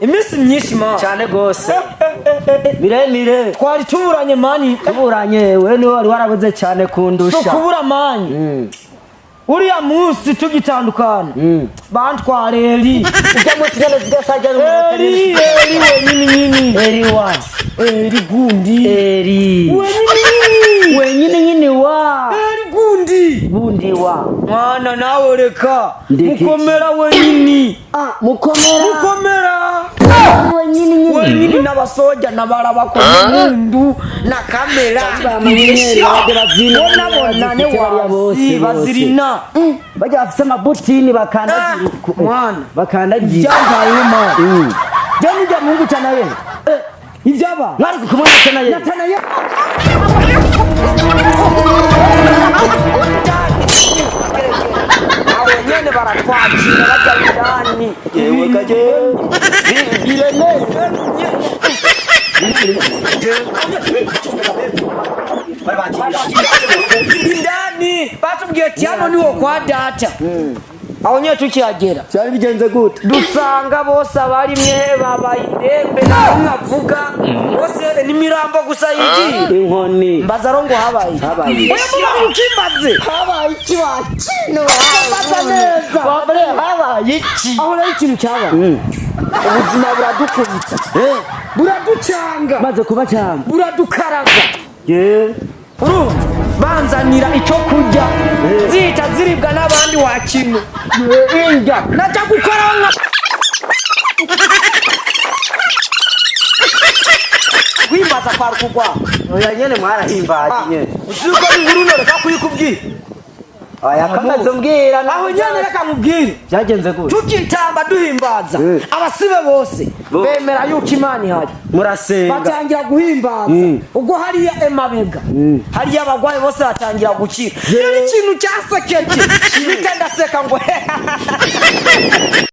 Imisi myinshi ma cyane gose miremire twari tuburanye mani tuburanye we ni wari warabuze cyane kundusha so kubura mani uriya munsi tugitandukana bantwareri ujya munsi gane zidasajya eri wenyini eri wa eri gundi eri wenyini wa eri gundi wa mwana nawe reka mukomera wenyini mukomera wenyini n'abasoja n'abaraba ko mundu na kamera bona ne wabose bazirina bajya bafite amabutini bakandagira mwana bakandagira byambayuma jani jya mungu cyane we ivyaba mwari kumwe natanaye nyene baratwakira bajya indani yewe kaje indani batubwiye ati hano niho kwa data aho nye tukihagera cyari bigenze gute dusanga bose abarimwe babaye indembe namwe avuga bose ni mirambo gusa yigiye inkoni mbaza rongo habaye oya ukimaze habaye iki wakino baza neza babere habaye iki aho rero ikintu cyaba ubuzima buradukubita buraducanga maze kuba cyane buradukaraga urumva banzanira icyo kurya zita ziribwa n'abandi wakino injya najya gukora nka wimbaza kwa rukugwa oya nyene mwarahimbaje nyene uzuko inkuru noreka kuyikubwira aya kamaze mbwira aho nyene reka mubwire byagenze gute tukitamba duhimbaza abasibe bose bemera yuko Imana ihari murasenga batangira guhimbaza ubwo hariya Mbega hariya abagwayi bose batangira gukira rero ikintu cyasekeje bitandaseka ngo